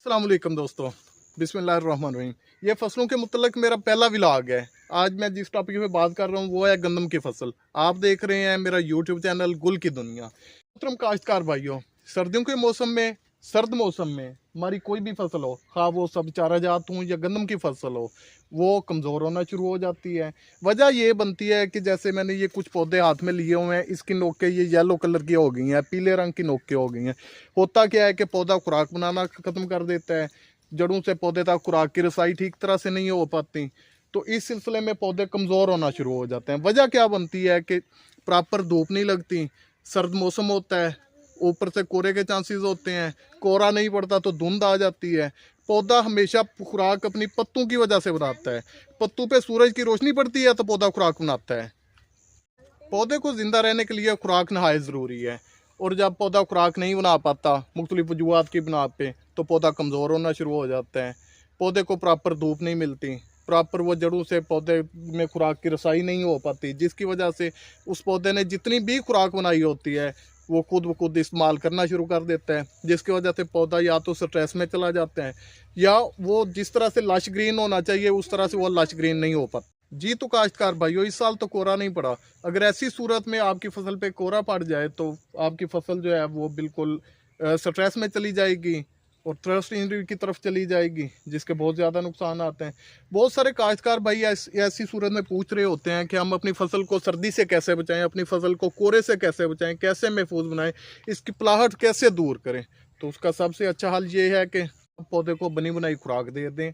अस्सलाम वालेकुम दोस्तों, बिस्मिल्लाहिर्रहमानिर्रहीम। ये फसलों के मुतल्लिक़ मेरा पहला व्लॉग है। आज मैं जिस टॉपिक पे बात कर रहा हूँ वो है गंदम की फसल। आप देख रहे हैं मेरा यूट्यूब चैनल गुल की दुनिया। मोहतरम काश्तकार भाइयों, सर्दियों के मौसम में, सर्द मौसम में हमारी कोई भी फसल हो, खा वो सब चारा जात हो या गंदम की फसल हो, वो कमज़ोर होना शुरू हो जाती है। वजह ये बनती है कि जैसे मैंने ये कुछ पौधे हाथ में लिए हुए हैं, इसकी नोकें ये येलो कलर की हो गई हैं, पीले रंग की नोकें हो गई हैं। होता क्या है कि पौधा खुराक बनाना ख़त्म कर देता है, जड़ों से पौधे तक खुराक की रसाई ठीक तरह से नहीं हो पाती, तो इस सिलसिले में पौधे कमज़ोर होना शुरू हो जाते हैं। वजह क्या बनती है कि प्रॉपर धूप नहीं लगती, सर्द मौसम होता है, ऊपर से कोहरे के चांसेस होते हैं, कोहरा नहीं पड़ता तो धुंध आ जाती है। पौधा हमेशा खुराक अपनी पत्तों की वजह से बनाता है। पत्तों पे सूरज की रोशनी पड़ती है तो पौधा खुराक बनाता है। पौधे को ज़िंदा रहने के लिए खुराक नहायत ज़रूरी है, और जब पौधा खुराक नहीं बना पाता मुख्तलिफ वजूहात की बिना पे, तो पौधा कमज़ोर होना शुरू हो जाता है। पौधे को प्रॉपर धूप नहीं मिलती, प्रॉपर वो जड़ों से पौधे में खुराक की रसाई नहीं हो पाती, जिसकी वजह से उस पौधे ने जितनी भी खुराक बनाई होती है वो खुद ब खुद इस्तेमाल करना शुरू कर देता है, जिसकी वजह से पौधा या तो स्ट्रेस में चला जाता है, या वो जिस तरह से लश ग्रीन होना चाहिए उस तरह से वो लश ग्रीन नहीं हो पाता। जी तो काश्तकार भाइयों, इस साल तो कोहरा नहीं पड़ा। अगर ऐसी सूरत में आपकी फसल पे कोहरा पड़ जाए तो आपकी फसल जो है वो बिल्कुल स्ट्रेस में चली जाएगी और ट्रस्ट इंजरी की तरफ चली जाएगी, जिसके बहुत ज़्यादा नुकसान आते हैं। बहुत सारे काश्तकार भाई ऐसी सूरत में पूछ रहे होते हैं कि हम अपनी फसल को सर्दी से कैसे बचाएं, अपनी फसल को कोहरे से कैसे बचाएं, कैसे महफूज बनाएं, इसकी पलाहट कैसे दूर करें। तो उसका सबसे अच्छा हल ये है कि आप पौधे को बनी बनाई खुराक दे दें।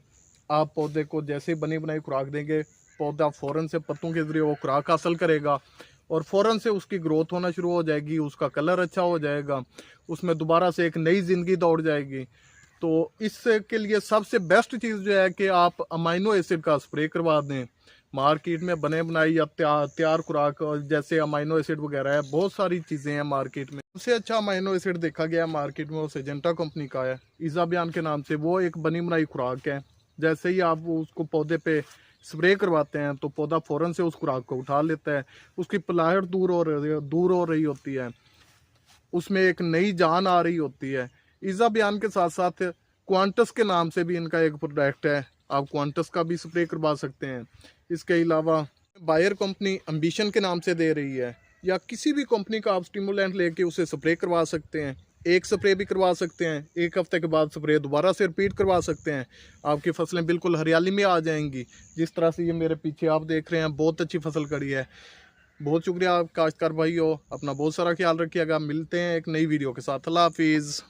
आप पौधे को जैसे ही बनी बनाई खुराक देंगे, पौधा फ़ौरन से पत्तों के ज़रिए वो खुराक हासिल करेगा और फ़ौरन से उसकी ग्रोथ होना शुरू हो जाएगी, उसका कलर अच्छा हो जाएगा, उसमें दोबारा से एक नई ज़िंदगी दौड़ जाएगी। तो इसके लिए सबसे बेस्ट चीज़ जो है कि आप अमाइनो एसिड का स्प्रे करवा दें। मार्केट में बने बनाई या तैयार खुराक जैसे अमाइनो एसिड वगैरह है, बहुत सारी चीज़ें हैं मार्केट में। सबसे अच्छा अमाइनो एसिड देखा गया है मार्केट में वो सिजेंटा कंपनी का है, इज़ाबियान के नाम से। वो एक बनी बनाई खुराक है। जैसे ही आप उसको पौधे पे स्प्रे करवाते हैं तो पौधा फ़ौरन से उस खुराक को उठा लेता है, उसकी पलाहट दूर हो रही होती है, उसमें एक नई जान आ रही होती है। ईज़ा बयान के साथ साथ क्वांटस के नाम से भी इनका एक प्रोडक्ट है, आप क्वांटस का भी स्प्रे करवा सकते हैं। इसके अलावा बायर कंपनी एम्बिशन के नाम से दे रही है, या किसी भी कंपनी का आप स्टिमुलेंट लेके उसे स्प्रे करवा सकते हैं। एक स्प्रे भी करवा सकते हैं, एक हफ्ते के बाद स्प्रे दोबारा से रिपीट करवा सकते हैं। आपकी फसलें बिल्कुल हरियाली में आ जाएंगी। जिस तरह से ये मेरे पीछे आप देख रहे हैं, बहुत अच्छी फसल खड़ी है। बहुत शुक्रिया काश्तकार भाई हो, अपना बहुत सारा ख्याल रखिएगा। मिलते हैं एक नई वीडियो के साथ। अल्लाह हाफिज़।